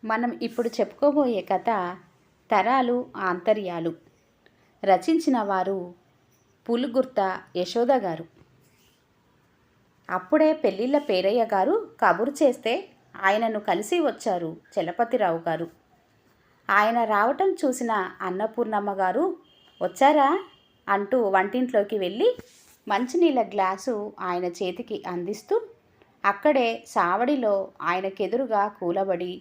మనం ఇప్పుడు చెప్పుకోబోయే కథ తరాలు ఆంతర్యాలు. రచించిన వారు పులుగుర్త యశోద గారు. అప్పుడే పెళ్ళిళ్ళ పేరయ్య గారు కబురు చేస్తే ఆయనను కలిసి వచ్చారు చలపతిరావు గారు. ఆయన రావటం చూసిన అన్నపూర్ణమ్మ గారు వచ్చారా అంటూ వంటింట్లోకి వెళ్ళి మంచినీళ్ళ గ్లాసు ఆయన చేతికి అందిస్తూ అక్కడే సావడిలో ఆయనకెదురుగా కూలబడి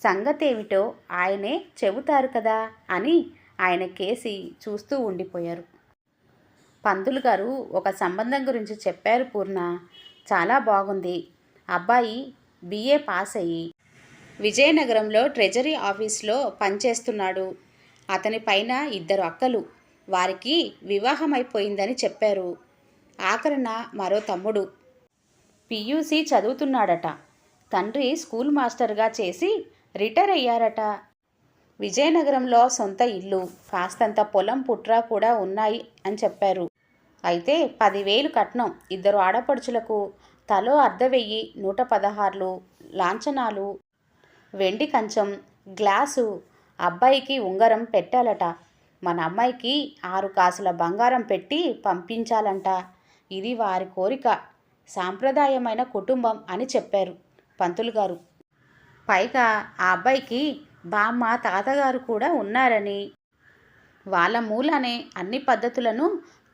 సంగతేమిటో ఆయనే చెబుతారు కదా అని ఆయన కేసి చూస్తూ ఉండిపోయారు. పంతులు గారు ఒక సంబంధం గురించి చెప్పారు పూర్ణ. చాలా బాగుంది. అబ్బాయి బిఏ పాస్ అయ్యి విజయనగరంలో ట్రెజరీ ఆఫీస్లో పనిచేస్తున్నాడు. అతని పైన 2 అక్కలు. వారికి వివాహమైపోయిందని చెప్పారు. ఆఖరణ మరో తమ్ముడు పియూసీ చదువుతున్నాడట. తండ్రి స్కూల్ మాస్టర్గా చేసి రిటైర్ అయ్యారట. విజయనగరంలో సొంత ఇల్లు, కాస్తంత పొలం పుట్రా కూడా ఉన్నాయి అని చెప్పారు. అయితే 10,000 కట్నం, 2 ఆడపడుచులకు తలో 1,500, 116 లాంఛనాలు, వెండి కంచం, గ్లాసు, అబ్బాయికి ఉంగరం పెట్టాలట. మన అమ్మాయికి 6 కాసుల బంగారం పెట్టి పంపించాలంట. ఇది వారి కోరిక. సాంప్రదాయమైన కుటుంబం అని చెప్పారు పంతులు గారు. పైగా ఆ అబ్బాయికి బామ్మ తాతగారు కూడా ఉన్నారని, వాళ్ళ మూలానే అన్ని పద్ధతులను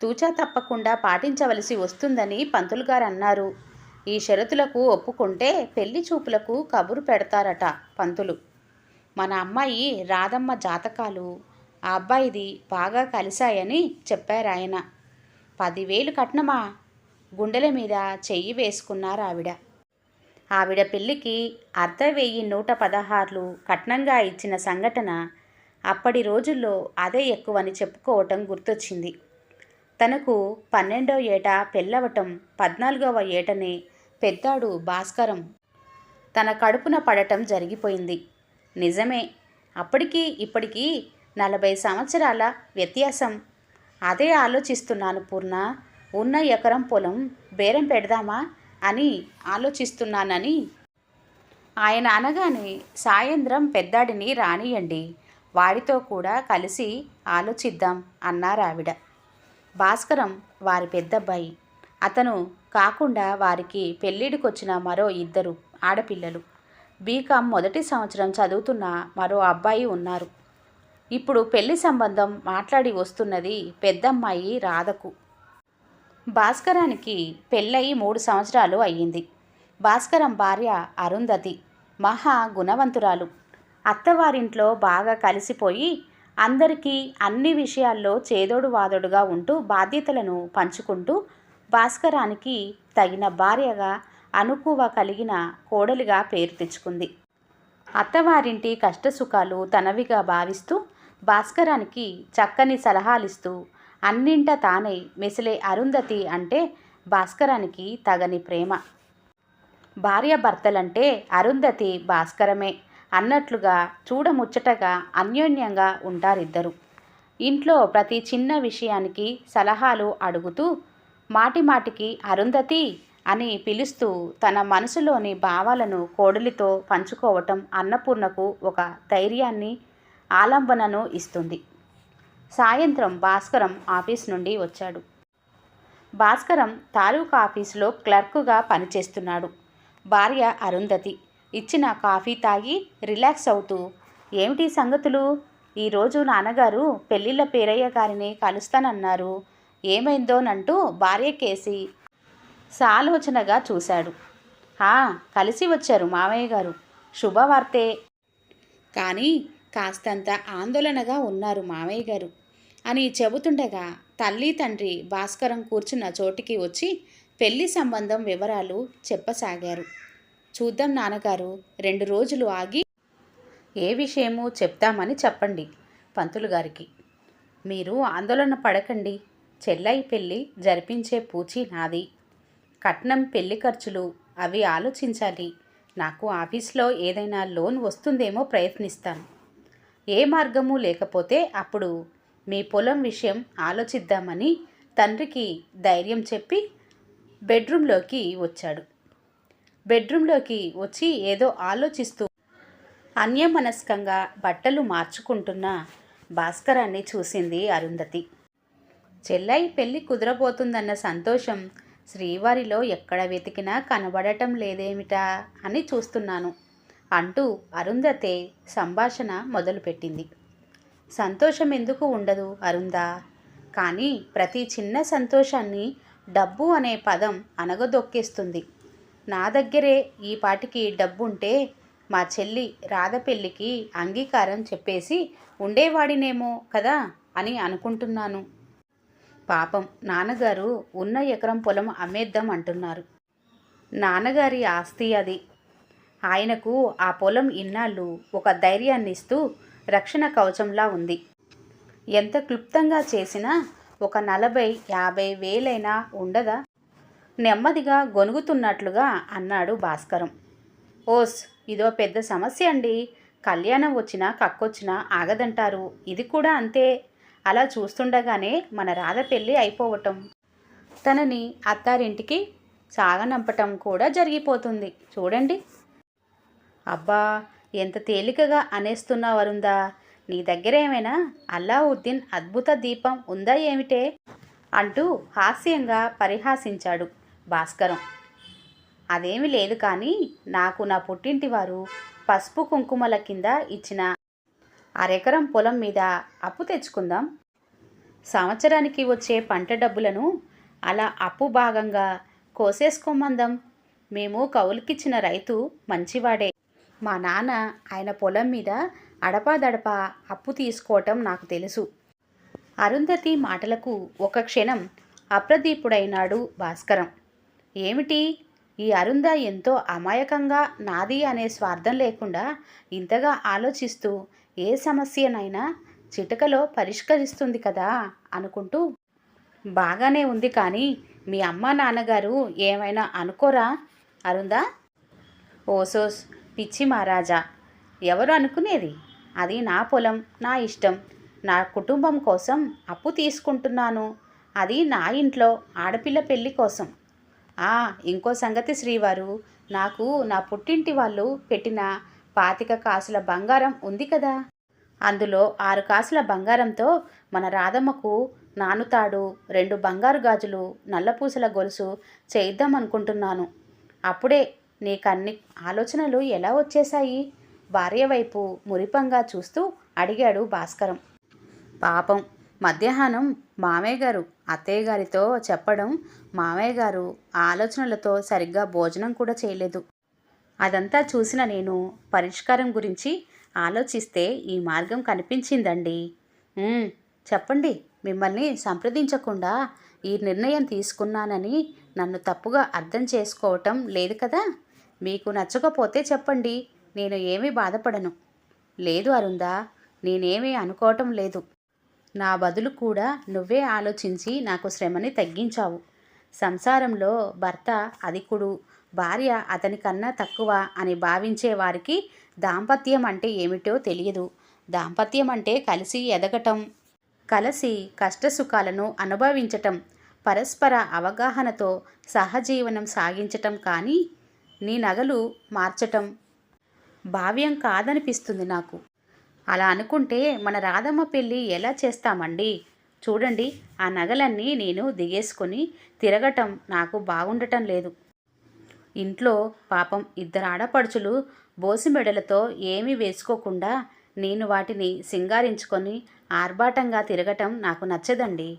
తూచా తప్పకుండా పాటించవలసి వస్తుందని పంతులు గారు అన్నారు. ఈ షరతులకు ఒప్పుకుంటే పెళ్లి చూపులకు కబురు పెడతారట పంతులు. మన అమ్మాయి రాధమ్మ జాతకాలు ఆ అబ్బాయిది బాగా కలిశాయని చెప్పారాయన. 10,000 కట్నమా? గుండెల మీద చెయ్యి వేసుకున్నారు ఆవిడ. ఆవిడ పెళ్లికి 1,500, 116 కట్నంగా ఇచ్చిన సంఘటన అప్పటి రోజుల్లో అదే ఎక్కువని చెప్పుకోవటం గుర్తొచ్చింది. తనకు 12వ ఏట పెళ్ళవటం, 14వ ఏటనే పెద్దాడు భాస్కరం తన కడుపున పడటం జరిగిపోయింది. నిజమే, అప్పటికి ఇప్పటికీ 40 సంవత్సరాల వ్యత్యాసం. అదే ఆలోచిస్తున్నాను పూర్ణ. ఉన్న ఎకరం పొలం బేరం పెడదామా అని ఆలోచిస్తున్నానని ఆయన అనగానే, సాయంత్రం పెద్దాడిని రానియండి, వాడితో కూడా కలిసి ఆలోచిద్దాం అన్నారావిడ. భాస్కరం వారి పెద్దబ్బాయి. అతను కాకుండా వారికి పెళ్ళిడికొచ్చిన మరో 2 ఆడపిల్లలు. బీకామ్ మొదటి సంవత్సరం చదువుతున్న మరో అబ్బాయి ఉన్నారు. ఇప్పుడు పెళ్లి సంబంధం మాట్లాడి వస్తున్నది పెద్దమ్మాయి రాధకు. భాస్కరానికి పెళ్ళయి 3 సంవత్సరాలు అయ్యింది. భాస్కరం భార్య అరుంధతి మహా గుణవంతురాలు. అత్తవారింట్లో బాగా కలిసిపోయి అందరికీ అన్ని విషయాల్లో చేదోడు వాదోడుగా ఉంటూ బాధ్యతలను పంచుకుంటూ భాస్కరానికి తగిన భార్యగా, అనుకువ కలిగిన కోడలిగా పేరు తెచ్చుకుంది. అత్తవారింటి కష్టసుఖాలు తనవిగా భావిస్తూ భాస్కరానికి చక్కని సలహాలిస్తూ అన్నింట తానై మెసిలే అరుంధతి అంటే భాస్కరానికి తగని ప్రేమ. భార్యాభర్తలంటే అరుంధతి భాస్కరమే అన్నట్లుగా చూడముచ్చటగా అన్యోన్యంగా ఉంటారిద్దరు. ఇంట్లో ప్రతి చిన్న విషయానికి సలహాలు అడుగుతూ మాటిమాటికి అరుంధతి అని పిలుస్తూ తన మనసులోని భావాలను కోడలితో పంచుకోవటం అన్నపూర్ణకు ఒక ధైర్యాన్ని, ఆలంబనను ఇస్తుంది. సాయంత్రం భాస్కరం ఆఫీస్ నుండి వచ్చాడు. భాస్కరం తాలూకా ఆఫీసులో క్లర్కుగా పనిచేస్తున్నాడు. భార్య అరుంధతి ఇచ్చిన కాఫీ తాగి రిలాక్స్ అవుతూ, ఏమిటి సంగతులు? ఈరోజు నాన్నగారు పెళ్ళిళ్ళ పేరయ్య గారిని కలుస్తానన్నారు. ఏమైందోనంటూ భార్యకేసి సాలోచనగా చూశాడు. కలిసి వచ్చారు మామయ్య గారు. శుభవార్తే. కానీ కాస్తంత ఆందోళనగా ఉన్నారు మామయ్య గారు అని చెబుతుండగా తల్లి తండ్రి భాస్కరం కూర్చున్న చోటికి వచ్చి పెళ్లి సంబంధం వివరాలు చెప్పసాగారు. చూద్దాం నాన్నగారు, 2 రోజులు ఆగి ఏ విషయమో చెప్తామని చెప్పండి పంతులు గారికి. మీరు ఆందోళన పడకండి. చెల్లై పెళ్ళి జరిపించే పూచి నాది. కట్నం, పెళ్లి ఖర్చులు అవి ఆలోచించాలి. నాకు ఆఫీస్లో ఏదైనా లోన్ వస్తుందేమో ప్రయత్నిస్తాను. ఏ మార్గము లేకపోతే అప్పుడు మీ పొలం విషయం ఆలోచిద్దామని తండ్రికి ధైర్యం చెప్పి బెడ్రూమ్లోకి వచ్చాడు. బెడ్రూమ్లోకి వచ్చి ఏదో ఆలోచిస్తూ అన్యమనస్కంగా బట్టలు మార్చుకుంటున్న భాస్కరాన్ని చూసింది అరుంధతి. చెల్లై పెళ్ళి కుదరబోతుందన్న సంతోషం శ్రీవారిలో ఎక్కడ వెతికినా కనబడటం లేదేమిటా అని చూస్తున్నాను అంటూ అరుంధతే సంభాషణ మొదలుపెట్టింది. సంతోషం ఎందుకు ఉండదు అరుందా, కానీ ప్రతి చిన్న సంతోషాన్ని డబ్బు అనే పదం అనగదొక్కేస్తుంది. నా దగ్గరే ఈ పాటికి డబ్బుంటే మా చెల్లి రాధ పెళ్ళికి అంగీకారం చెప్పేసి ఉండేవాడినేమో కదా అని అనుకుంటున్నాను. పాపం నాన్నగారు ఉన్న ఎకరం పొలం అమ్మేద్దాం అంటున్నారు. నాన్నగారి ఆస్తి అది. ఆయనకు ఆ పొలం ఇన్నాళ్ళు ఒక ధైర్యాన్ని ఇస్తూ రక్షణ కవచంలా ఉంది. ఎంత క్లుప్తంగా చేసినా ఒక 40-50 వేలైనా ఉండదా? నెమ్మదిగా గొనుగుతున్నట్లుగా అన్నాడు భాస్కరం. ఓస్, ఇదో పెద్ద సమస్య అండి. కళ్యాణం వచ్చినా కక్కొచ్చినా ఆగదంటారు. ఇది కూడా అంతే. అలా చూస్తుండగానే మన రాధ పెళ్ళి అయిపోవటం, తనని అత్తారింటికి సాగనంపటం కూడా జరిగిపోతుంది చూడండి. అబ్బా, ఎంత తేలికగా అనేస్తున్నావు అరుందా. నీ దగ్గర ఏమైనా అల్లావుద్దీన్ అద్భుత దీపం ఉందా ఏమిటే అంటూ హాస్యంగా పరిహాసించాడు భాస్కరం. అదేమీ లేదు, కానీ నాకు నా పుట్టింటి వారు పసుపు కుంకుమల కింద ఇచ్చిన అరెకరం పొలం మీద అప్పు తెచ్చుకుందాం. సంవత్సరానికి వచ్చే పంట డబ్బులను అలా అప్పు భాగంగా కోసేసుకోమందాం. మేము కౌలుకిచ్చిన రైతు మంచివాడే. మా నాన్న ఆయన పొలం మీద అడపాదడపా అప్పు తీసుకోవటం నాకు తెలుసు. అరుంధతి మాటలకు ఒక క్షణం అప్రదీపుడైనాడు భాస్కరం. ఏమిటి, ఈ అరుంధ ఎంతో అమాయకంగా నాది అనే స్వార్థం లేకుండా ఇంతగా ఆలోచిస్తూ ఏ సమస్యనైనా చిటికలో పరిష్కరిస్తుంది కదా అనుకుంటూ, బాగానే ఉంది, కానీ మీ అమ్మ నాన్నగారు ఏమైనా అనుకోరా అరుందా? ఓసోస్ పిచ్చి మహారాజా, ఎవరు అనుకునేది? అది నా పొలం, నా ఇష్టం. నా కుటుంబం కోసం అప్పు తీసుకుంటున్నాను. అది నా ఇంట్లో ఆడపిల్ల పెళ్ళి కోసం. ఇంకో సంగతి శ్రీవారు, నాకు నా పుట్టింటి వాళ్ళు పెట్టిన 25 కాసుల బంగారం ఉంది కదా, అందులో 6 కాసుల బంగారంతో మన రాధమ్మకు నానుతాడు 2 బంగారు గాజులు, నల్లపూసల గొలుసు చేయిద్దామనుకుంటున్నాను. అప్పుడే నీకన్ని ఆలోచనలు ఎలా వచ్చేశాయి? భార్య వైపు మురిపంగా చూస్తూ అడిగాడు భాస్కరం. పాపం, మధ్యాహ్నం మామయ్య గారు అత్తయ్య గారితో చెప్పడం, మామయ్య గారు ఆలోచనలతో సరిగ్గా భోజనం కూడా చేయలేదు. అదంతా చూసిన నేను పరిష్కారం గురించి ఆలోచిస్తే ఈ మార్గం కనిపించిందండి. చెప్పండి. మిమ్మల్ని సంప్రదించకుండా ఈ నిర్ణయం తీసుకున్నానని నన్ను తప్పుగా అర్థం చేసుకోవటం లేదు కదా? మీకు నచ్చకపోతే చెప్పండి, నేను ఏమీ బాధపడను. లేదు అరుందా, నేనేమీ అనుకోవటం లేదు. నా బదులు కూడా నువ్వే ఆలోచించి నాకు శ్రమని తగ్గించావు. సంసారంలో భర్త అధికుడు, భార్య అతనికన్నా తక్కువ అని భావించే వారికి దాంపత్యం అంటే ఏమిటో తెలియదు. దాంపత్యం అంటే కలిసి ఎదగటం, కలిసి కష్టసుఖాలను అనుభవించటం, పరస్పర అవగాహనతో సహజీవనం సాగించటం. కానీ నీ నగలు మార్చటం భావ్యం కాదనిపిస్తుంది నాకు. అలా అనుకుంటే మన రాధమ్మ పెళ్ళి ఎలా చేస్తామండి? చూడండి, ఆ నగలన్నీ నేను దిగేసుకొని తిరగటం నాకు బాగుండటం లేదు. ఇంట్లో పాపం 2 ఆడపడుచులు బోసిమెడలతో ఏమీ వేసుకోకుండా నేను వాటిని సింగారించుకొని ఆర్భాటంగా తిరగటం నాకు నచ్చదండి.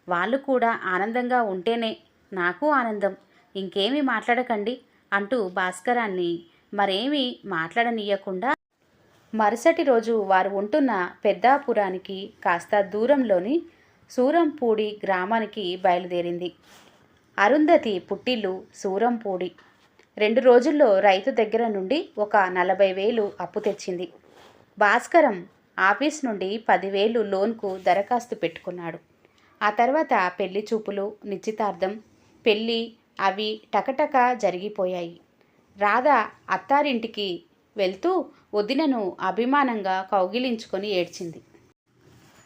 వాళ్ళు కూడా ఆనందంగా ఉంటేనే నాకు ఆనందం. ఇంకేమీ మాట్లాడకండి అంటూ భాస్కరాన్ని మరేమీ మాట్లాడనీయకుండా మరుసటి రోజు వారు ఉంటున్న పెద్దాపురానికి కాస్త దూరంలోని సూరంపూడి గ్రామానికి బయలుదేరింది. అరుంధతి పుట్టిల్లు సూరంపూడి. 2 రోజుల్లో రైతు దగ్గర నుండి ఒక 40,000 అప్పు తెచ్చింది. భాస్కరం ఆఫీస్ నుండి 10,000 లోన్కు దరఖాస్తు పెట్టుకున్నాడు. ఆ తర్వాత పెళ్లి చూపులు, నిశ్చితార్థం, పెళ్ళి అవి టకటక జరిగిపోయాయి. రాధ అత్తారింటికి వెళ్తూ వదినను అభిమానంగా కౌగిలించుకొని ఏడ్చింది.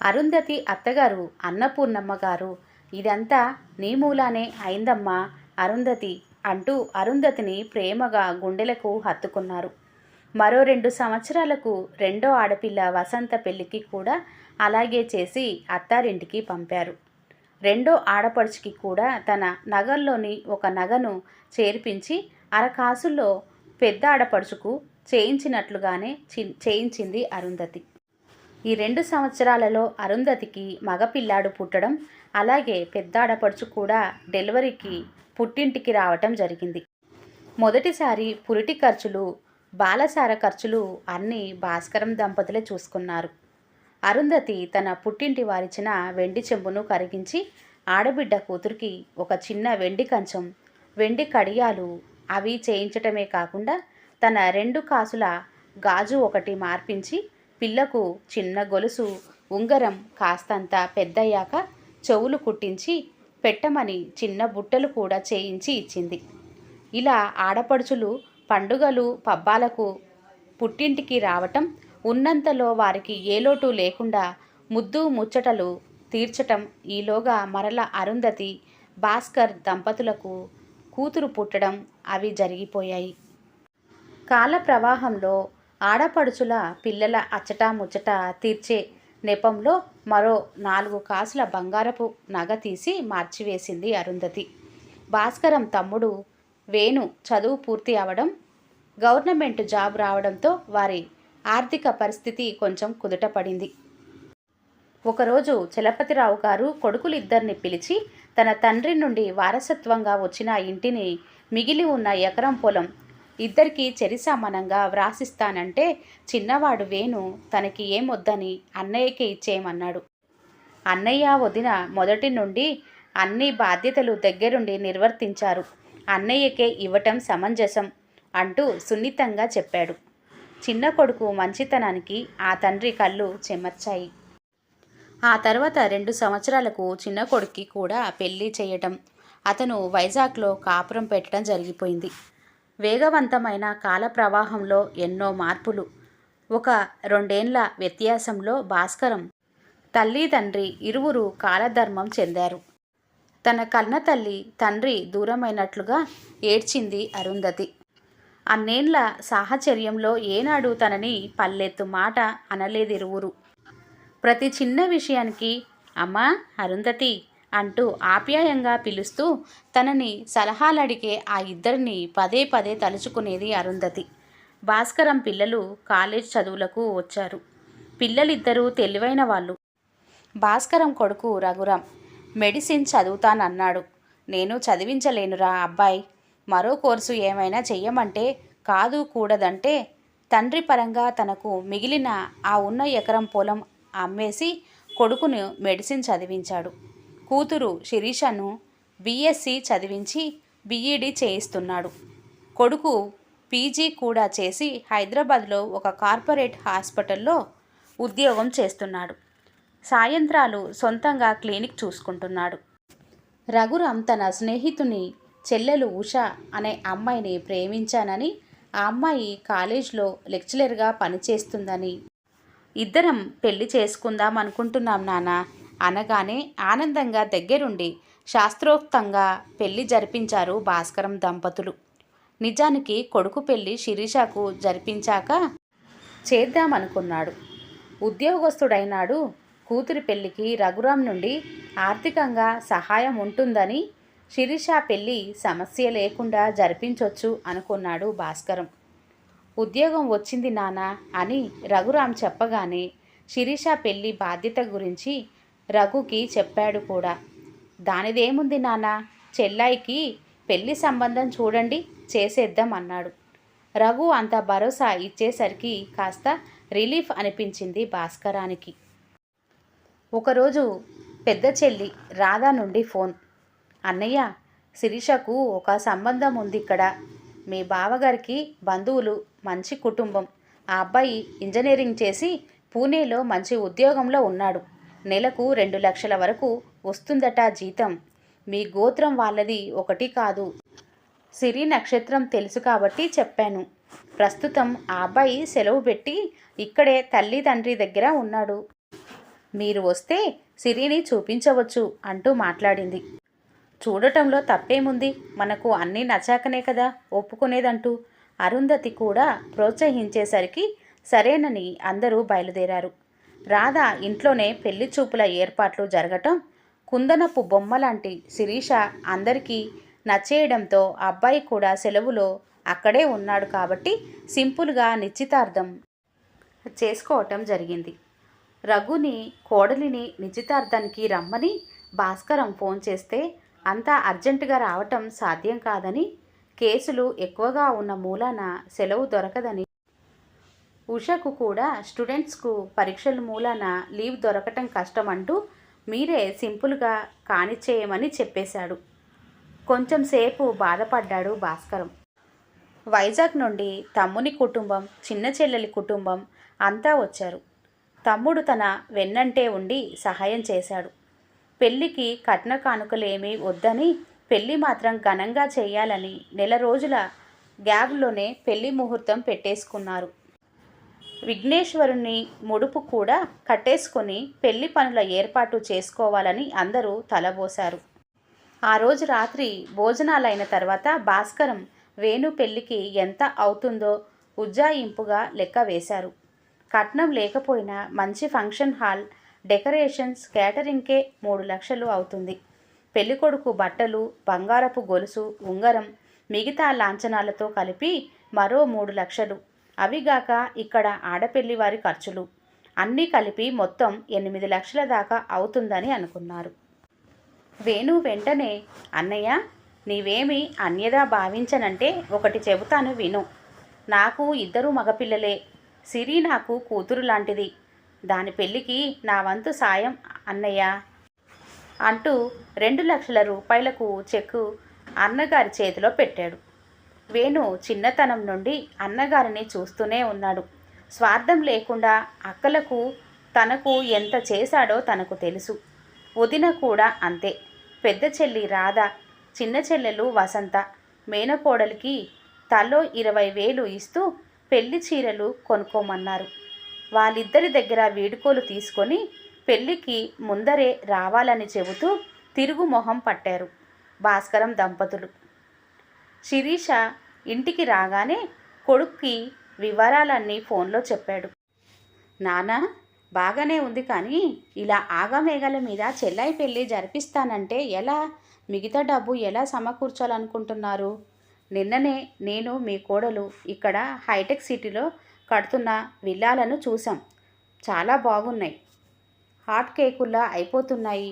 అరుంధతి అత్తగారు అన్నపూర్ణమ్మ గారు, ఇదంతా నీ మూలానే అయిందమ్మా అరుంధతి అంటూ అరుంధతిని ప్రేమగా గుండెలకు హత్తుకున్నారు. మరో 2 సంవత్సరాలకు రెండో ఆడపిల్ల వసంత పెళ్లికి కూడా అలాగే చేసి అత్తారింటికి పంపారు. రెండో ఆడపడుచుకి కూడా తన నగల్లోని ఒక నగను చేర్పించి అరకాసుల్లో పెద్ద ఆడపడుచుకు చేయించినట్లుగానే చేయించింది అరుంధతి. ఈ 2 సంవత్సరాలలో అరుంధతికి మగపిల్లాడు పుట్టడం, అలాగే పెద్ద ఆడపడుచు కూడా డెలివరీకి పుట్టింటికి రావటం జరిగింది. మొదటిసారి పురిటి ఖర్చులు, బాలసార ఖర్చులు అన్నీ భాస్కరం దంపతులే చూసుకున్నారు. అరుంధతి తన పుట్టింటి వారిచిన వెండి చెంబును కరిగించి ఆడబిడ్డ కూతురికి ఒక చిన్న వెండి కంచం, వెండి కడియాలు అవి చేయించటమే కాకుండా తన 2 కాసుల గాజు ఒకటి మార్పించి పిల్లకు చిన్న గొలుసు, ఉంగరం కాస్తంత పెద్దయ్యాక చెవులు కుట్టించి పెట్టమని చిన్న బుట్టలు కూడా చేయించి ఇచ్చింది. ఇలా ఆడపడుచులు పండుగలు పబ్బాలకు పుట్టింటికి రావటం, ఉన్నంతలో వారికి ఏ లోటు లేకుండా ముద్దు ముచ్చటలు తీర్చటం, ఈలోగా మరల అరుంధతి భాస్కర్ దంపతులకు కూతురు పుట్టడం అవి జరిగిపోయాయి. కాల ప్రవాహంలో ఆడపడుచుల పిల్లల అచ్చటా ముచ్చట తీర్చే నెపంలో మరో 4 కాసుల బంగారపు నగ తీసి మార్చివేసింది అరుంధతి. భాస్కరం తమ్ముడు వేణు చదువు పూర్తి అవడం, గవర్నమెంట్ జాబ్ రావడంతో వారి ఆర్థిక పరిస్థితి కొంచెం కుదుటపడింది. ఒకరోజు చలపతిరావు గారు కొడుకులిద్దరిని పిలిచి తన తండ్రి నుండి వారసత్వంగా వచ్చిన ఇంటిని, మిగిలి ఉన్న ఎకరం పొలం ఇద్దరికీ చెరిసమానంగా వ్రాసిస్తానంటే చిన్నవాడు వేణు తనకి ఏమొద్దని అన్నయ్యకే ఇచ్చేయమన్నాడు. అన్నయ్య వదిన మొదటి నుండి అన్ని బాధ్యతలు దగ్గరుండి నిర్వర్తించారు. అన్నయ్యకే ఇవ్వటం సమంజసం అంటూ సున్నితంగా చెప్పాడు. చిన్న కొడుకు మంచితనానికి ఆ తండ్రి కళ్ళు చెమర్చాయి. ఆ తర్వాత 2 సంవత్సరాలకు చిన్న కొడుక్కి కూడా పెళ్లి చేయటం, అతను వైజాగ్లో కాపురం పెట్టడం జరిగిపోయింది. వేగవంతమైన కాల ప్రవాహంలో ఎన్నో మార్పులు. ఒక 2 ఏళ్ల వ్యత్యాసంలో భాస్కరం తల్లి తండ్రి ఇరువురు కాలధర్మం చెందారు. తన కన్న తల్లి తండ్రి దూరమైనట్లుగా ఏడ్చింది అరుంధతి. అన్నేళ్ల సాహచర్యంలో ఏనాడు తనని పల్లెత్తు మాట అనలేదిరువురు. ప్రతి చిన్న విషయానికి అమ్మా అరుంధతి అంటూ ఆప్యాయంగా పిలుస్తూ తనని సలహాలడిగే ఆ ఇద్దరిని పదే పదే తలుచుకునేది అరుంధతి. భాస్కరం పిల్లలు కాలేజ్ చదువులకు వచ్చారు. పిల్లలిద్దరూ తెలివైన వాళ్ళు. భాస్కరం కొడుకు రఘురాం మెడిసిన్ చదువుతానన్నాడు. నేను చదివించలేనురా అబ్బాయి, మరో కోర్సు ఏమైనా చెయ్యమంటే కాదు కూడదంటే తండ్రి పరంగా తనకు మిగిలిన ఆ ఉన్న ఎకరం పొలం అమ్మేసి కొడుకును మెడిసిన్ చదివించాడు. కూతురు శిరీషను బీఎస్సీ చదివించి బీఈడీ చేయిస్తున్నాడు. కొడుకు పీజీ కూడా చేసి హైదరాబాద్లో ఒక కార్పొరేట్ హాస్పిటల్లో ఉద్యోగం చేస్తున్నాడు. సాయంత్రాలు సొంతంగా క్లినిక్ చూసుకుంటున్నాడు. రఘురాం తన స్నేహితుని చెల్లెలు ఉష అనే అమ్మాయిని ప్రేమించానని, ఆ అమ్మాయి కాలేజ్లో లెక్చరర్గా పనిచేస్తుందని, ఇద్దరం పెళ్లి చేసుకుందాం అనుకుంటున్నాం నాన్న అనగానే ఆనందంగా దగ్గరుండి శాస్త్రోక్తంగా పెళ్లి జరిపించారు భాస్కరం దంపతులు. నిజానికి కొడుకు పెళ్లి శిరీషకు జరిపించాక చేద్దామనుకున్నాడు. ఉద్యోగస్తుడైనాడు. కూతురి పెళ్లికి రఘురాం నుండి ఆర్థికంగా సహాయం ఉంటుందని, శిరీష పెళ్లి సమస్య లేకుండా జరిపించొచ్చు అనుకున్నాడు భాస్కరం. ఉద్యోగం వచ్చింది నాన్న అని రఘురాం చెప్పగానే శిరీష పెళ్లి బాధ్యత గురించి రఘుకి చెప్పాడు కూడా. దానిదేముంది నాన్న, చెల్లాయికి పెళ్లి సంబంధం చూడండి చేసేద్దాం అన్నాడు. రఘు అంత భరోసా ఇచ్చేసరికి కాస్త రిలీఫ్ అనిపించింది భాస్కరానికి. ఒకరోజు పెద్ద చెల్లి రాధా నుండి ఫోన్. అన్నయ్య, శిరీషకు ఒక సంబంధం ఉంది ఇక్కడ. మీ బావగారికి బంధువులు, మంచి కుటుంబం. ఆ అబ్బాయి ఇంజనీరింగ్ చేసి పూణేలో మంచి ఉద్యోగంలో ఉన్నాడు. నెలకు 2 లక్షల వరకు వస్తుందట జీతం. మీ గోత్రం వాళ్ళది ఒకటి కాదు. సిరి నక్షత్రం తెలుసు కాబట్టి చెప్పాను. ప్రస్తుతం ఆ అబ్బాయి సెలవు పెట్టి ఇక్కడే తల్లి తండ్రి దగ్గర ఉన్నాడు. మీరు వస్తే సిరిని చూపించవచ్చు అంటూ మాట్లాడింది. చూడటంలో తప్పేముంది, మనకు అన్నీ నచ్చాకనే కదా ఒప్పుకునేదంటూ అరుంధతి కూడా ప్రోత్సహించేసరికి సరేనని అందరూ బయలుదేరారు. రాధ ఇంట్లోనే పెళ్లి చూపుల ఏర్పాట్లు జరగటం, కుందనపు బొమ్మలాంటి శిరీష అందరికీ నచ్చేయడంతో అబ్బాయి కూడా సెలవులో అక్కడే ఉన్నాడు కాబట్టి సింపుల్గా నిశ్చితార్థం చేసుకోవటం జరిగింది. రఘుని కోడలిని నిశ్చితార్థానికి రమ్మని భాస్కరం ఫోన్ చేస్తే అంతా అర్జెంటుగా రావటం సాధ్యం కాదని, కేసులు ఎక్కువగా ఉన్న మూలాన సెలవు దొరకదని, ఉషకు కూడా స్టూడెంట్స్కు పరీక్షల మూలాన లీవ్ దొరకటం కష్టమంటూ మీరే సింపుల్గా కానిచ్చేయమని చెప్పేశాడు. కొంచెం సేపు బాధపడ్డాడు భాస్కరం. వైజాగ్ నుండి తమ్ముని కుటుంబం, చిన్న చెల్లెలి కుటుంబం అంతా వచ్చారు. తమ్ముడు తన వెన్నంటే ఉండి సహాయం చేశాడు. పెళ్లికి కట్న కానుకలేమీ వద్దని, పెళ్లి మాత్రం ఘనంగా చేయాలని నెల రోజుల గ్యాప్లోనే పెళ్లి ముహూర్తం పెట్టేసుకున్నారు. విఘ్నేశ్వరుని ముడుపు కూడా కట్టేసుకొని పెళ్లి పనుల ఏర్పాటు చేసుకోవాలని అందరూ తలబోశారు. ఆ రోజు రాత్రి భోజనాలైన తర్వాత భాస్కరం వేణు పెళ్లికి ఎంత అవుతుందో ఉజ్జాయింపుగా లెక్క వేశారు. కట్నం లేకపోయినా మంచి ఫంక్షన్ హాల్, డెకరేషన్స్, క్యాటరింగ్కే 3 లక్షలు అవుతుంది. పెళ్ళికొడుకు బట్టలు, బంగారపు గొలుసు, ఉంగరం, మిగతా లాంఛనాలతో కలిపి మరో 3 లక్షలు. అవిగాక ఇక్కడ ఆడపెళ్లి వారి ఖర్చులు అన్నీ కలిపి మొత్తం 8 లక్షల దాకా అవుతుందని అనుకున్నారు. వేణు వెంటనే, అన్నయ్య నీవేమీ అన్యదా భావించనంటే ఒకటి చెబుతాను విను. నాకు 2 మగపిల్లలే. సిరి నాకు కూతురు లాంటిది. దాని పెళ్ళికి నా వంతు సాయం అన్నయ్య అంటూ 2 లక్షల రూపాయలకు చెక్కు అన్నగారి చేతిలో పెట్టాడు. వేణు చిన్నతనం నుండి అన్నగారిని చూస్తూనే ఉన్నాడు. స్వార్థం లేకుండా అక్కలకు తనకు ఎంత చేశాడో తనకు తెలుసు. వదిన కూడా అంతే. పెద్ద చెల్లి రాధ, చిన్న చెల్లెలు వసంత మేనకోడలికి తలో 20,000 ఇస్తూ పెళ్లి చీరలు కొనుక్కోమన్నారు. వాళ్ళిద్దరి దగ్గర వీడుకోలు తీసుకొని పెళ్లికి ముందరే రావాలని చెబుతూ తిరుగు మొహం పట్టారు భాస్కరం దంపతులు. శిరీష ఇంటికి రాగానే కొడుక్కి వివరాలన్నీ ఫోన్లో చెప్పాడు. నాన్న బాగానే ఉంది, కానీ ఇలా ఆగమేఘల మీద చెల్లాయి పెళ్ళి జరిపిస్తానంటే ఎలా? మిగతా డబ్బు ఎలా సమకూర్చాలనుకుంటున్నారు? నిన్ననే నేను మీ కోడలు ఇక్కడ హైటెక్ సిటీలో కడుతున్న విల్లాలను చూసాం. చాలా బాగున్నాయి. హాట్ కేకుల్లా అయిపోతున్నాయి.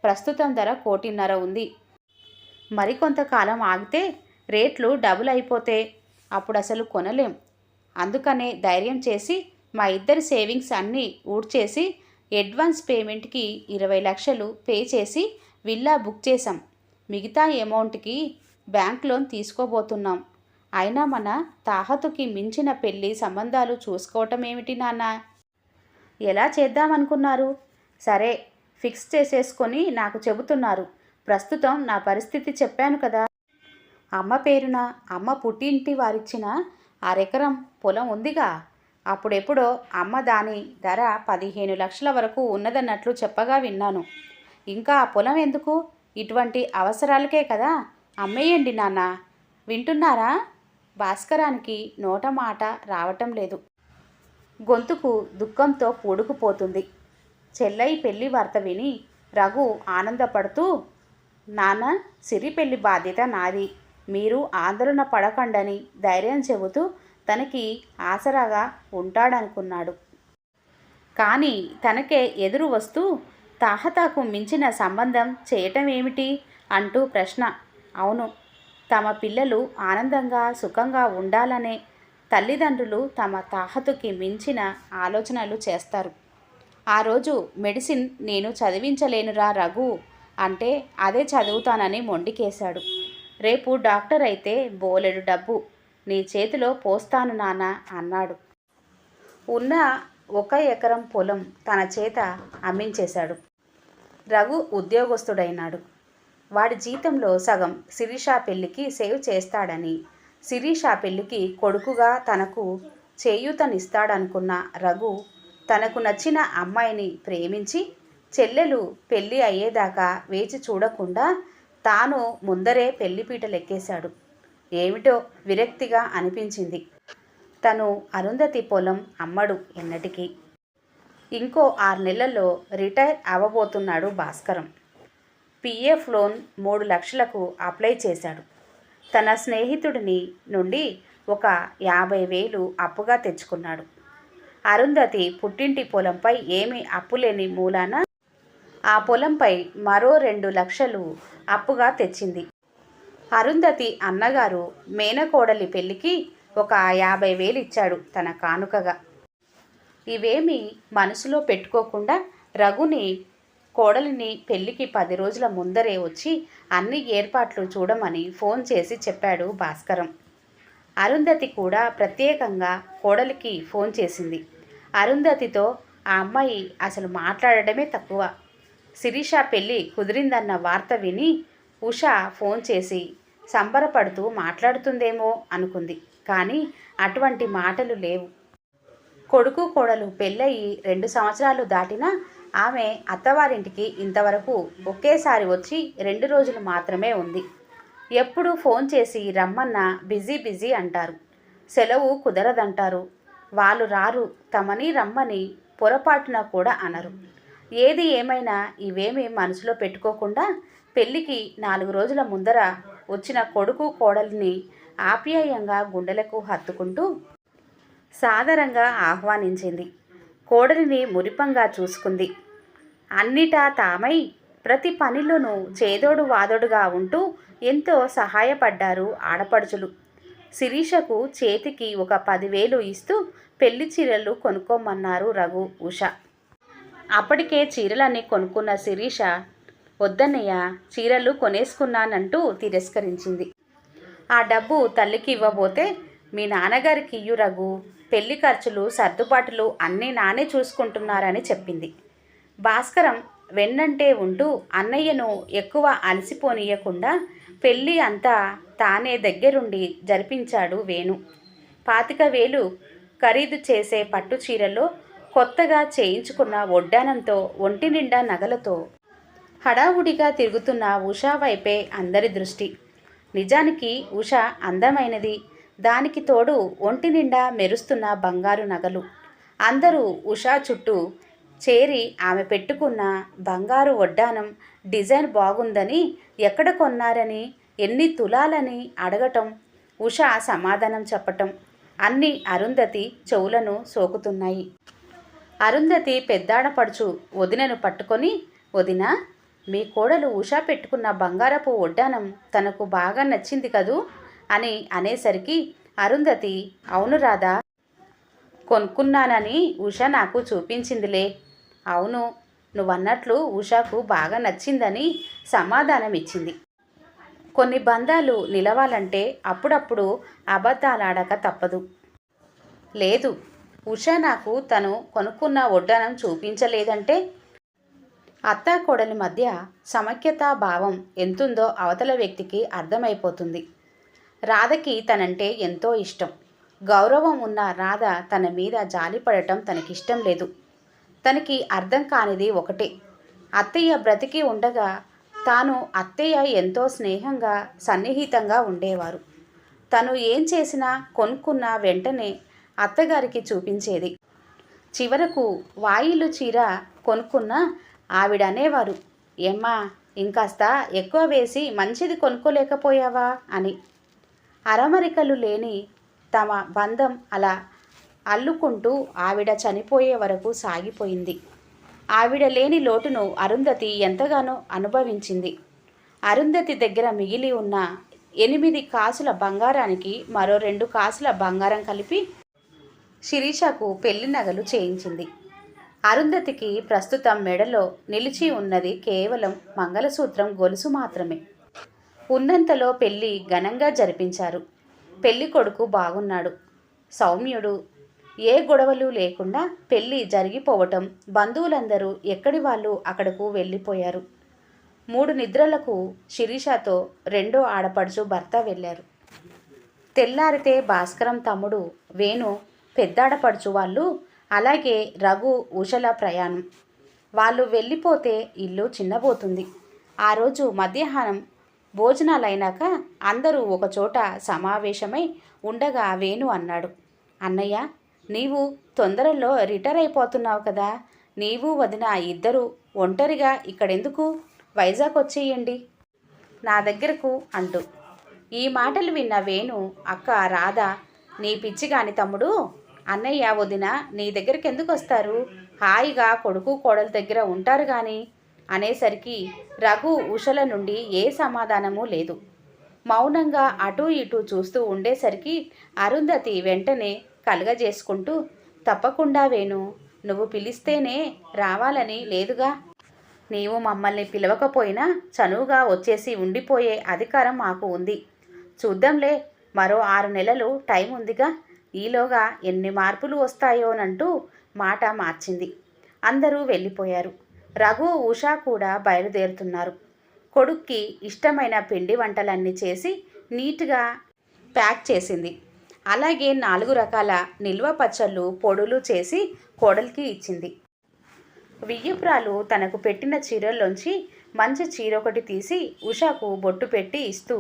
ప్రస్తుతం ధర 1,50,00,000 ఉంది. మరికొంతకాలం ఆగితే రేట్లు డబుల్ అయిపోతే అప్పుడు అసలు కొనలేం. అందుకనే ధైర్యం చేసి మా ఇద్దరి సేవింగ్స్ అన్నీ ఊడ్చేసి అడ్వాన్స్ పేమెంట్కి 20 లక్షలు పే చేసి విల్లా బుక్ చేశాం. మిగతా అమౌంట్కి బ్యాంక్ లోన్ తీసుకోబోతున్నాం. అయినా మన తాహతుకి మించిన పెళ్ళి సంబంధాలు చూసుకోవటం ఏమిటి నాన్న? ఎలా చేద్దామనుకున్నారు? సరే ఫిక్స్ చేసేసుకొని నాకు చెబుతున్నారు. ప్రస్తుతం నా పరిస్థితి చెప్పాను కదా. అమ్మ పేరున అమ్మ పుట్టింటి వారిచ్చిన 6 ఎకరం పొలం ఉందిగా. అప్పుడెప్పుడో అమ్మ దాని ధర 15 లక్షల వరకు ఉన్నదన్నట్లు చెప్పగా విన్నాను. ఇంకా ఆ పొలం ఎందుకు? ఇటువంటి అవసరాలకే కదా. అమ్మేయండి నాన్న. వింటున్నారా? భాస్కరానికి నోట మాట రావటం లేదు. గొంతుకు దుఃఖంతో పూడుకుపోతుంది. చెల్లై పెళ్లి వార్త విని రఘు ఆనందపడుతూ, నాన్న సిరి పెళ్లి బాధ్యత నాది, మీరు ఆందోళన పడకండని ధైర్యం చెబుతూ తనకి ఆసరాగా ఉంటాడనుకున్నాడు. కానీ తనకే ఎదురు వస్తూ తాహతాకు మించిన సంబంధం చేయటం ఏమిటి అంటూ ప్రశ్న. అవును, తమ పిల్లలు ఆనందంగా సుఖంగా ఉండాలనే తల్లిదండ్రులు తమ తాహతుకి మించిన ఆలోచనలు చేస్తారు. ఆ రోజు మెడిసిన్ నేను చదివించలేనురా రఘు అంటే అదే చదువుతానని మొండికేశాడు. రేపు డాక్టర్ అయితే బోలెడు డబ్బు నీ చేతిలో పోస్తాను నాన్న అన్నాడు. ఉన్న 1 ఎకరం పొలం తన చేత అమ్మించేశాడు. రఘు ఉద్యోగస్తుడైనాడు. వాడి జీతంలో సగం శిరీష పెళ్లికి సేవ్ చేస్తాడని, శిరీష పెళ్లికి కొడుకుగా తనకు చేయూతనిస్తాడనుకున్న రఘు తనకు నచ్చిన అమ్మాయిని ప్రేమించి చెల్లెలు పెళ్ళి అయ్యేదాకా వేచి చూడకుండా తాను ముందరే పెళ్లిపీటలెక్కేశాడు. ఏమిటో విరక్తిగా అనిపించింది. తను అరుంధతి పొలం అమ్మడు ఎన్నటికీ. ఇంకో 6 నెలల్లో రిటైర్ అవ్వబోతున్నాడు భాస్కరం. పిఎఫ్ లోన్ 3 లక్షలకు అప్లై చేశాడు. తన స్నేహితుడిని నుండి ఒక 50,000 అప్పుగా తెచ్చుకున్నాడు. అరుంధతి పుట్టింటి పొలంపై ఏమీ అప్పులేని మూలాన ఆ పొలంపై మరో 2 లక్షలు అప్పుగా తెచ్చింది. అరుంధతి అన్నగారు మేనకోడలి పెళ్లికి ఒక 50,000 ఇచ్చాడు తన కానుకగా. ఇవేమీ మనసులో పెట్టుకోకుండా రఘుని కోడలిని పెళ్లికి 10 రోజుల ముందరే వచ్చి అన్ని ఏర్పాట్లు చూడమని ఫోన్ చేసి చెప్పాడు భాస్కరం. అరుంధతి కూడా ప్రత్యేకంగా కోడలికి ఫోన్ చేసింది. అరుంధతితో ఆ అమ్మాయి అసలు మాట్లాడడమే తక్కువ. శిరీష పెళ్ళి కుదిరిందన్న వార్త విని ఉష ఫోన్ చేసి సంబరపడుతూ మాట్లాడుతుందేమో అనుకుంది. కానీ అటువంటి మాటలు లేవు. కొడుకు కోడలు పెళ్ళయి 2 సంవత్సరాలు దాటినా ఆమె అత్తవారింటికి ఇంతవరకు ఒకేసారి వచ్చి 2 రోజులు మాత్రమే ఉంది. ఎప్పుడు ఫోన్ చేసి రమ్మన్నా బిజీ అంటారు. సెలవు కుదరదంటారు. వాళ్ళు రారు, తమని రమ్మని పొరపాటున కూడా అనరు. ఏది ఏమైనా ఇవేమీ మనసులో పెట్టుకోకుండా పెళ్ళికి 4 రోజుల ముందర వచ్చిన కొడుకు కోడలిని ఆప్యాయంగా గుండెలకు హత్తుకుంటూ సాదరంగా ఆహ్వానించింది. కోడలిని మురిపంగా చూసుకుంది. అన్నిటా తామై ప్రతి పనిలోనూ చేదోడు వాదోడుగా ఉంటూ ఎంతో సహాయపడ్డారు ఆడపడుచులు. శిరీషకు చేతికి ఒక 10,000 ఇస్తూ పెళ్లి చీరలు కొనుక్కోమన్నారు రఘు, ఉష. అప్పటికే చీరలన్నీ కొనుక్కున్న శిరీష వద్దన్నయ్య, చీరలు కొనేసుకున్నానంటూ తిరస్కరించింది. ఆ డబ్బు తల్లికి ఇవ్వబోతే మీ నాన్నగారికి ఇయ్యు రఘు, పెళ్లి ఖర్చులు సర్దుబాటులు అన్నీ నానే చూసుకుంటున్నారని చెప్పింది. భాస్కరం వెన్నంటే ఉంటూ అన్నయ్యను ఎక్కువ అలసిపోనీయకుండా పెళ్ళి అంతా తానే దగ్గరుండి జరిపించాడు వేణు. 25,000 ఖరీదు చేసే పట్టు చీరలో కొత్తగా చేయించుకున్న వడ్డానంతో ఒంటి నిండా నగలతో హడావుడిగా తిరుగుతున్న ఉష వైపే అందరి దృష్టి. నిజానికి ఉష అందమైనది. దానికి తోడు ఒంటి నిండా మెరుస్తున్న బంగారు నగలు. అందరూ ఉష చుట్టూ చేరి ఆమె పెట్టుకున్న బంగారు వడ్డానం డిజైన్ బాగుందని, ఎక్కడ కొన్నారని, ఎన్ని తులాలని అడగటం, ఉష సమాధానం చెప్పటం అన్నీ అరుంధతి చెవులను సోకుతున్నాయి. అరుంధతి పెద్దాడపడుచు వదినను పట్టుకొని, వదినా, మీ కోడలు ఉష పెట్టుకున్న బంగారపు వడ్డానం తనకు బాగా నచ్చింది కదూ అని అనేసరికి అరుంధతి, అవును రాధా, కొనుక్కున్నానని ఉష నాకు చూపించిందిలే. అవును, నువ్వన్నట్లు ఉషకు బాగా నచ్చిందని సమాధానం ఇచ్చింది. కొన్ని బంధాలు నిలవాలంటే అప్పుడప్పుడు అబద్ధాలాడక తప్పదు. లేదు, ఉష నాకు తను కొనుక్కున్న వడ్డానం చూపించలేదంటే అత్తాకోడలి మధ్య సమైక్యతా భావం ఎంతుందో అవతల వ్యక్తికి అర్థమైపోతుంది. రాధకి తనంటే ఎంతో ఇష్టం. గౌరవం ఉన్న రాధ తన మీద జాలిపడటం తనకిష్టం లేదు. తనకి అర్థం కానిది ఒకటే, అత్తయ్య బ్రతికి ఉండగా తాను అత్తయ్య ఎంతో స్నేహంగా సన్నిహితంగా ఉండేవారు. తను ఏం చేసినా కొనుక్కున్న వెంటనే అత్తగారికి చూపించేది. చివరకు వాయిలు చీర కొనుక్కున్న ఆవిడ అనేవారు, ఏమ్మా, ఇంకాస్త ఎక్కువ వేసి మంచిది కొనుక్కోలేకపోయావా అని. అరమరికలు లేని తమ బంధం అలా అల్లుకుంటూ ఆవిడ చనిపోయే వరకు సాగిపోయింది. ఆవిడ లేని లోటును అరుంధతి ఎంతగానో అనుభవించింది. అరుంధతి దగ్గర మిగిలి ఉన్న 8 కాసుల బంగారానికి మరో 2 కాసుల బంగారం కలిపి శిరీషకు పెళ్లి నగలు చేయించింది. అరుంధతికి ప్రస్తుతం మెడలో నిలిచి ఉన్నది కేవలం మంగళసూత్రం గొలుసు మాత్రమే. ఉన్నంతలో పెళ్లి ఘనంగా జరిపించారు. పెళ్లి కొడుకు బాగున్నాడు, సౌమ్యుడు. ఏ గొడవలు లేకుండా పెళ్లి జరిగిపోవటం, బంధువులందరూ ఎక్కడి వాళ్ళు అక్కడకు వెళ్ళిపోయారు. 3 నిద్రలకు శిరీషతో రెండో ఆడపడుచు భర్త వెళ్ళారు. తెల్లారితే భాస్కరం తమ్ముడు వేణు, పెద్దాడపడుచు వాళ్ళు, అలాగే రఘు, ఉషల ప్రయాణం. వాళ్ళు వెళ్ళిపోతే ఇల్లు చిన్నబోతుంది. ఆ రోజు మధ్యాహ్నం భోజనాలైనాక అందరూ ఒకచోట సమావేశమై ఉండగా వేణు అన్నాడు, అన్నయ్య, నీవు తొందరలో రిటైర్ అయిపోతున్నావు కదా, నీవు వదిన ఇద్దరు ఒంటరిగా ఇక్కడెందుకు, వైజాగ్ వచ్చేయండి నా దగ్గరకు అంటూ. ఈ మాటలు విన్న వేణు, అక్క రాధ, నీ పిచ్చి కాని తమ్ముడు, అన్నయ్య వదిన నీ దగ్గరికి ఎందుకు వస్తారు, హాయిగా కొడుకు కోడల దగ్గర ఉంటారు కానీ అనేసరికి రఘు ఉషల నుండి ఏ సమాధానము లేదు. మౌనంగా అటూ ఇటూ చూస్తూ ఉండేసరికి అరుంధతి వెంటనే కలగజేసుకుంటూ, తప్పకుండా వేణు, నువ్వు పిలిస్తేనే రావాలని లేదుగా, నీవు మమ్మల్ని పిలవకపోయినా చనువుగా వచ్చేసి ఉండిపోయే అధికారం మాకు ఉంది. చూద్దాంలే, మరో 6 నెలలు టైం ఉందిగా, ఈలోగా ఎన్ని మార్పులు వస్తాయోనంటూ మాట మార్చింది. అందరూ వెళ్ళిపోయారు. రఘు ఉషా కూడా బయలుదేరుతున్నారు. కొడుక్కి ఇష్టమైన పిండి వంటలన్నీ చేసి నీట్గా ప్యాక్ చేసింది. అలాగే 4 రకాల నిల్వ పచ్చళ్ళు పొడులు చేసి కోడలికి ఇచ్చింది. వియ్యపురాలు తనకు పెట్టిన చీరల్లోంచి మంచి చీర ఒకటి తీసి ఉషాకు బొట్టు పెట్టి ఇస్తూ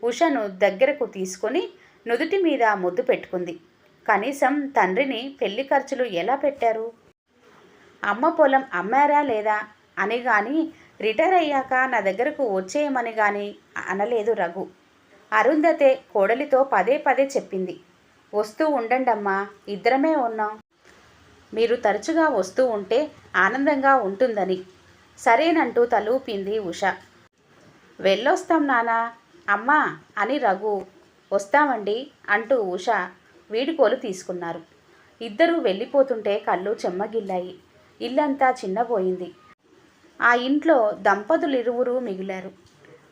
ఉషను దగ్గరకు తీసుకొని నుదుటి మీద ముద్దు పెట్టుకుంది. కనీసం తండ్రిని పెళ్లి ఖర్చులు ఎలా పెట్టారు, అమ్మ పొలం అమ్మారా లేదా అని కానీ, రిటైర్ అయ్యాక నా దగ్గరకు వచ్చేయమని కానీ అనలేదు రఘు. అరుంధతే కోడలితో పదే పదే చెప్పింది, వస్తూ ఉండండమ్మా, ఇద్దరమే ఉన్నాం, మీరు తరచుగా వస్తూ ఉంటే ఆనందంగా ఉంటుందని. సరేనంటూ తలూపింది ఉష. వెళ్ళొస్తాం నానా, అమ్మా అని రఘు వస్తామండి అంటూ ఉష వీడుకోలు తీసుకున్నారు. ఇద్దరూ వెళ్ళిపోతుంటే కళ్ళు చెమ్మగిల్లాయి. ఇల్లంతా చిన్నపోయింది. ఆ ఇంట్లో దంపతులిరువురు మిగిలారు.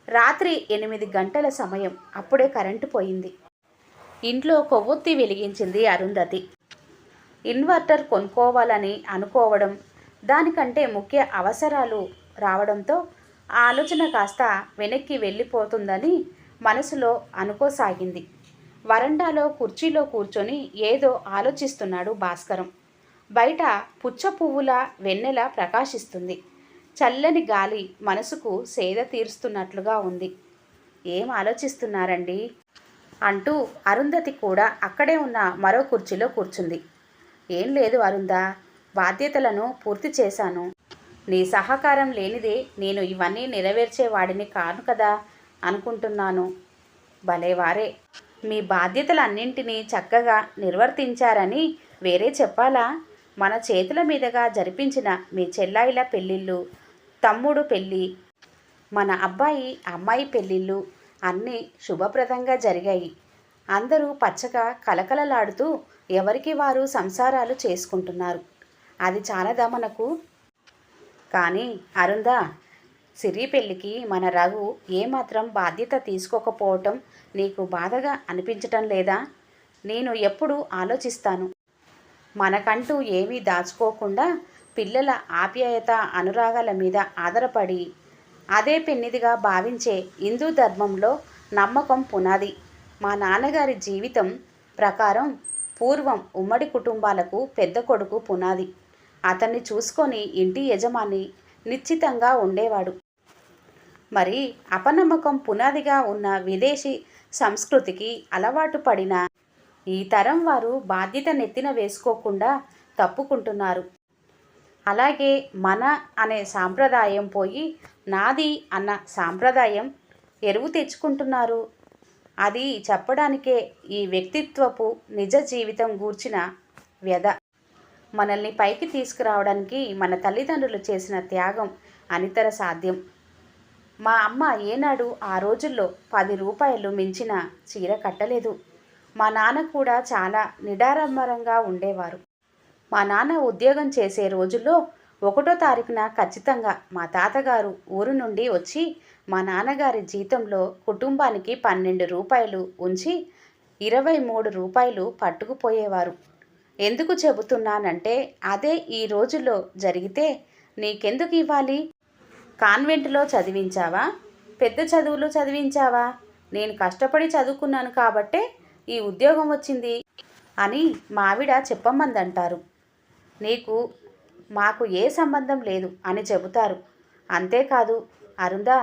రాత్రి 8 గంటల సమయం. అప్పుడే కరెంటు పోయింది. ఇంట్లో కొవ్వొత్తి వెలిగించింది అరుంధతి. ఇన్వర్టర్ కొనుక్కోవాలని అనుకోవడం, దానికంటే ముఖ్య అవసరాలు రావడంతో ఆ ఆలోచన కాస్త వెనక్కి వెళ్ళిపోతుందని మనసులో అనుకోసాగింది. వరండాలో కుర్చీలో కూర్చొని ఏదో ఆలోచిస్తున్నాడు భాస్కరం. బయట పుచ్చ పువ్వుల వెన్నెల ప్రకాశిస్తుంది. చల్లని గాలి మనసుకు సేద తీరుస్తున్నట్లుగా ఉంది. ఏం ఆలోచిస్తున్నారండి అంటూ అరుంధతి కూడా అక్కడే ఉన్న మరో కుర్చీలో కూర్చుంది. ఏం లేదు అరుంధా, బాధ్యతలను పూర్తి చేశాను. నీ సహకారం లేనిదే నేను ఇవన్నీ నెరవేర్చేవాడిని కాను కదా అనుకుంటున్నాను. భలేవారే, మీ బాధ్యతలన్నింటినీ చక్కగా నిర్వర్తించారని వేరే చెప్పాలా? మన చేతుల మీదుగా జరిపించిన మీ చెల్లాయిల పెళ్ళిళ్ళు, తమ్ముడు పెళ్ళి, మన అబ్బాయి అమ్మాయి పెళ్ళిళ్ళు అన్నీ శుభప్రదంగా జరిగాయి. అందరూ పచ్చగా కలకలలాడుతూ ఎవరికి వారు సంసారాలు చేసుకుంటున్నారు. అది చాలదా మనకు? కానీ అరుంధా, సిరి పెళ్ళికి మన రఘు ఏమాత్రం బాధ్యత తీసుకోకపోవటం నీకు బాధగా అనిపించటం లేదా? నేను ఎప్పుడూ ఆలోచిస్తాను, మనకంటూ ఏమీ దాచుకోకుండా పిల్లల ఆప్యాయత అనురాగాల మీద ఆధారపడి అదే పెన్నిదిగా భావించే హిందూ ధర్మంలో నమ్మకం పునాది. మా నాన్నగారి జీవితం ప్రకారం పూర్వం ఉమ్మడి కుటుంబాలకు పెద్ద కొడుకు పునాది. అతన్ని చూసుకొని ఇంటి యజమాని నిశ్చితంగా ఉండేవాడు. మరి అపనమ్మకం పునాదిగా ఉన్న విదేశీ సంస్కృతికి అలవాటు పడిన ఈ తరం వారు బాధ్యత నెత్తిన వేసుకోకుండా తప్పుకుంటున్నారు. అలాగే మన అనే సాంప్రదాయం పోయి నాది అన్న సాంప్రదాయం ఎరువు తెచ్చుకుంటున్నారు. అది చెప్పడానికే ఈ వ్యక్తిత్వపు నిజ జీవితం గూర్చిన వ్యధ. మనల్ని పైకి తీసుకురావడానికి మన తల్లిదండ్రులు చేసిన త్యాగం అనితర సాధ్యం. మా అమ్మ ఏనాడు ఆ రోజుల్లో 10 రూపాయలు మించిన చీర కట్టలేదు. మా నాన్న కూడా చాలా నిడారంబరంగా ఉండేవారు. మా నాన్న ఉద్యోగం చేసే రోజుల్లో 1వ తారీఖున ఖచ్చితంగా మా తాతగారు ఊరు నుండి వచ్చి మా నాన్నగారి జీతంలో కుటుంబానికి 12 రూపాయలు ఉంచి 23 రూపాయలు పట్టుకుపోయేవారు. ఎందుకు చెబుతున్నానంటే అదే ఈ రోజుల్లో జరిగితే నీకెందుకు ఇవ్వాలి? కాన్వెంట్లో చదివించావా, పెద్ద చదువులు చదివించావా? నేను కష్టపడి చదువుకున్నాను కాబట్టే ఈ ఉద్యోగం వచ్చింది అని మావిడ చెప్పమందంటారు. నీకు మాకు ఏ సంబంధం లేదు అని చెబుతారు. అంతేకాదు అరుంధా,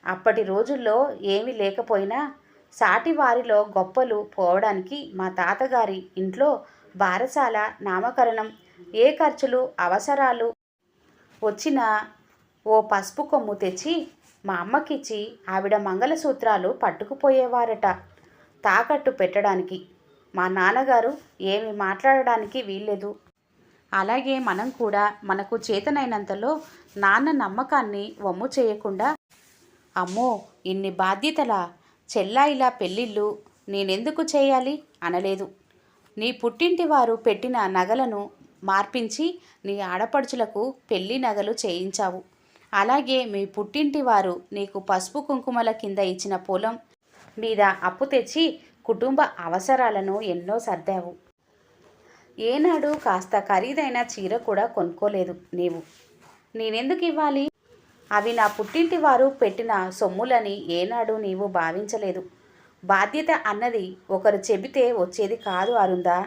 అప్పటి రోజుల్లో ఏమీ లేకపోయినా సాటి వారిలో గొప్పలు పోవడానికి మా తాతగారి ఇంట్లో బారసాల, నామకరణం, ఏ ఖర్చులు అవసరాలు వచ్చినా ఓ పసుపు కొమ్ము తెచ్చి మా అమ్మకిచ్చి ఆవిడ మంగళసూత్రాలు పట్టుకుపోయేవారట తాకట్టు పెట్టడానికి. మా నాన్నగారు ఏమి మాట్లాడడానికి వీల్లేదు. అలాగే మనం కూడా మనకు చేతనైనంతలో నాన్న నమ్మకాన్ని వమ్ము చేయకుండా, అమ్మో ఇన్ని బాధ్యతలా, చెల్లాయిలా పెళ్ళిళ్ళు నేనెందుకు చేయాలి అనలేదు. నీ పుట్టింటి వారు పెట్టిన నగలను మార్పించి నీ ఆడపడుచులకు పెళ్లి నగలు చేయించావు. అలాగే మీ పుట్టింటి వారు నీకు పసుపు కుంకుమల కింద ఇచ్చిన పొలం మీద అప్పు తెచ్చి కుటుంబ అవసరాలను ఎన్నో సర్దావు. ఏనాడు కాస్త ఖరీదైన చీర కూడా కొనుక్కోలేదు నీవు. నేనెందుకు ఇవ్వాలి? అవి నా పుట్టింటి వారు పెట్టిన సొమ్ములని ఏనాడు నీవు భావించలేదు. బాధ్యత అన్నది ఒకరు చెబితే వచ్చేది కాదు అరుందా.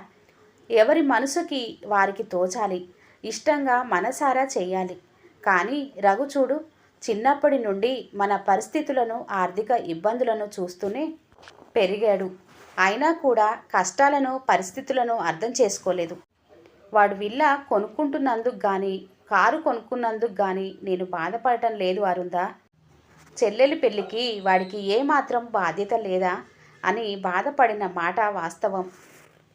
ఎవరి మనసుకి వారికి తోచాలి, ఇష్టంగా మనసారా చేయాలి. కానీ రఘు చూడు, చిన్నప్పటి నుండి మన పరిస్థితులను, ఆర్థిక ఇబ్బందులను చూస్తూనే పెరిగాడు. అయినా కూడా కష్టాలను, పరిస్థితులను అర్థం చేసుకోలేదు. వాడు విల్ల కొనుక్కుంటున్నందుకు కానీ, కారు కొనుక్కున్నందుకు కానీ నేను బాధపడటం లేదు అరుందా. చెల్లెలి పెళ్ళికి వాడికి ఏమాత్రం బాధ్యత లేదా అని బాధపడిన మాట వాస్తవం.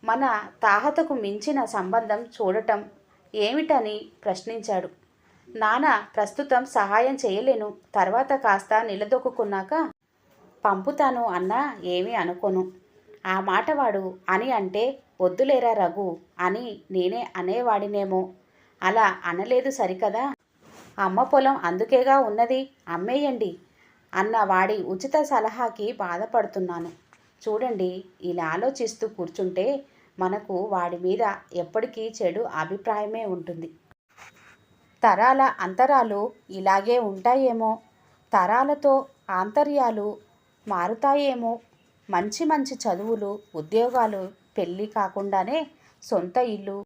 మన తాహతకు మించిన సంబంధం చూడటం ఏమిటని ప్రశ్నించాడు. నాన్న ప్రస్తుతం సహాయం చేయలేను, తర్వాత కాస్త నిలదొక్కున్నాక పంపుతాను అన్నా ఏమీ అనుకోను. ఆ మాట వాడు అని అంటే వద్దులేరా రఘు అని నేనే అనేవాడినేమో. అలా అనలేదు సరికదా. అమ్మ పొలం అందుకేగా ఉన్నది, అమ్మేయండి అన్న వాడి ఉచిత సలహాకి బాధపడుతున్నాను. చూడండి, ఇలా ఆలోచిస్తూ కూర్చుంటే మనకు వాడి మీద ఎప్పటికీ చెడు అభిప్రాయమే ఉంటుంది. తరాల అంతరాలు ఇలాగే ఉంటాయేమో, తరాలతో ఆంతర్యాలు మారుతాయేమో. మంచి మంచి చదువులు, ఉద్యోగాలు, పెళ్ళి కాకుండానే సొంత ఇల్లు,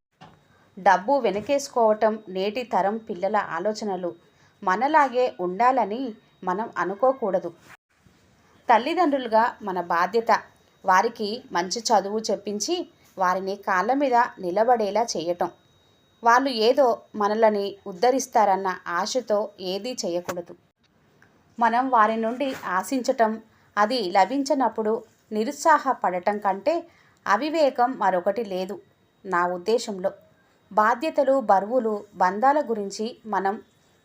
డబ్బు వెనకేసుకోవటం నేటి తరం పిల్లల ఆలోచనలు. మనలాగే ఉండాలని మనం అనుకోకూడదు. తల్లిదండ్రులుగా మన బాధ్యత వారికి మంచి చదువు చెప్పించి వారిని కాళ్ళ మీద నిలబడేలా చేయటం. వాళ్ళు ఏదో మనలని ఉద్ధరిస్తారన్న ఆశతో ఏదీ చేయకూడదు. మనం వారి నుండి ఆశించటం, అది లభించినప్పుడు నిరుత్సాహపడటం కంటే అవివేకం మరొకటి లేదు నా ఉద్దేశంలో. బాధ్యతలు, బరువులు, బంధాల గురించి మనం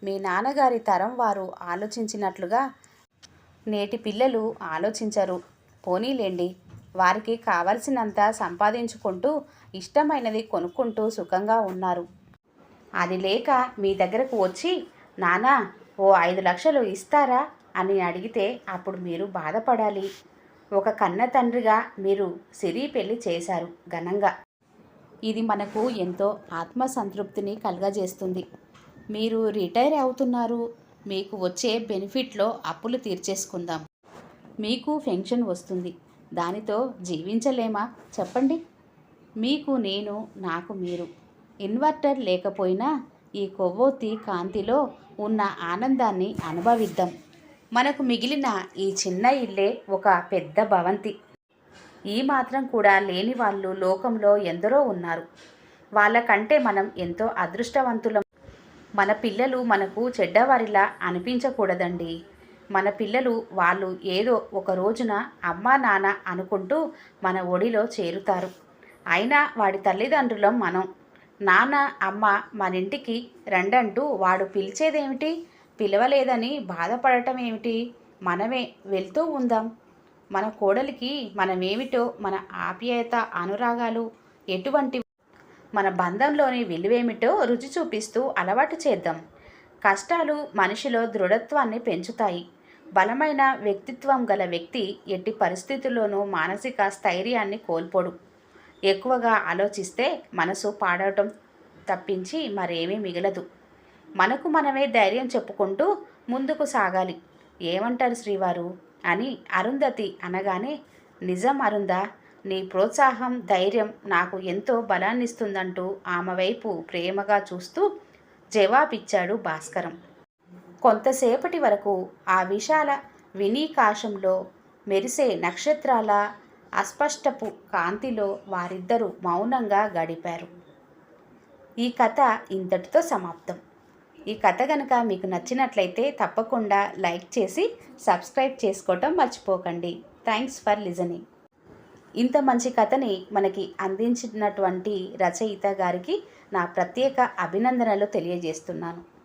మీ నాన్నగారి తరం వారు ఆలోచించినట్లుగా నేటి పిల్లలు ఆలోచించరు. పోనీలేండి, వారికి కావలసినంత సంపాదించుకుంటూ ఇష్టమైనది కొనుక్కుంటూ సుఖంగా ఉన్నారు. అది లేక మీ దగ్గరకు వచ్చి నానా ఓ 5 లక్షలు ఇస్తారా అని అడిగితే అప్పుడు మీరు బాధపడాలి. ఒక కన్న తండ్రిగా మీరు సిరి పెళ్లి చేశారు ఘనంగా. ఇది మనకు ఎంతో ఆత్మసంతృప్తిని కలుగజేస్తుంది. మీరు రిటైర్ అవుతున్నారు, మీకు వచ్చే బెనిఫిట్లో అప్పులు తీర్చేసుకుందాం. మీకు పెన్షన్ వస్తుంది, దానితో జీవించలేమా చెప్పండి. మీకు నేను, నాకు మీరు. ఇన్వర్టర్ లేకపోయినా ఈ కొవ్వొత్తి కాంతిలో ఉన్న ఆనందాన్ని అనుభవిద్దాం. మనకు మిగిలిన ఈ చిన్న ఇల్లే ఒక పెద్ద భవంతి. ఈ మాత్రం కూడా లేని వాళ్ళు లోకంలో ఎందరో ఉన్నారు. వాళ్ళకంటే మనం ఎంతో అదృష్టవంతులం. మన పిల్లలు మనకు చెడ్డవారిలా అనిపించకూడదండి. మన పిల్లలు వాళ్ళు ఏదో ఒక రోజున అమ్మా నాన్న అనుకుంటూ మన ఒడిలో చేరుతారు. అయినా వాడి తల్లిదండ్రులం మనం. నాన్న అమ్మ మన ఇంటికి రండంటూ వాడు పిలిచేదేమిటి, పిలవలేదని బాధపడటం ఏమిటి? మనమే వెళ్తూ ఉందాం. మన కోడలికి మనమేమిటో, మన ఆప్యాయత, అనురాగాలు ఎటువంటివి, మన బంధంలోని విలువేమిటో రుచి చూపిస్తూ అలవాటు చేద్దాం. కష్టాలు మనిషిలో దృఢత్వాన్ని పెంచుతాయి. బలమైన వ్యక్తిత్వం గల వ్యక్తి ఎట్టి పరిస్థితుల్లోనూ మానసిక స్థైర్యాన్ని కోల్పోడు. ఎక్కువగా ఆలోచిస్తే మనసు పాడవటం తప్పించి మరేమీ మిగలదు. మనకు మనమే ధైర్యం చెప్పుకుంటూ ముందుకు సాగాలి. ఏమంటారు శ్రీవారు అని అరుంధతి అనగానే, నిజం అరుందా, నీ ప్రోత్సాహం, ధైర్యం నాకు ఎంతో బలాన్నిస్తుందంటూ ఆమె వైపు ప్రేమగా చూస్తూ జవాబిచ్చాడు భాస్కరం. కొంతసేపటి వరకు ఆ విశాల వినీకాశంలో మెరిసే నక్షత్రాల అస్పష్టపు కాంతిలో వారిద్దరూ మౌనంగా గడిపారు. ఈ కథ ఇంతటితో సమాప్తం. ఈ కథ కనుక మీకు నచ్చినట్లయితే తప్పకుండా లైక్ చేసి సబ్స్క్రైబ్ చేసుకోవటం మర్చిపోకండి. Thanks for listening. ఇంత మంచి కథని మనకి అందించినటువంటి రచయిత గారికి నా ప్రత్యేక అభినందనలు తెలియజేస్తున్నాను.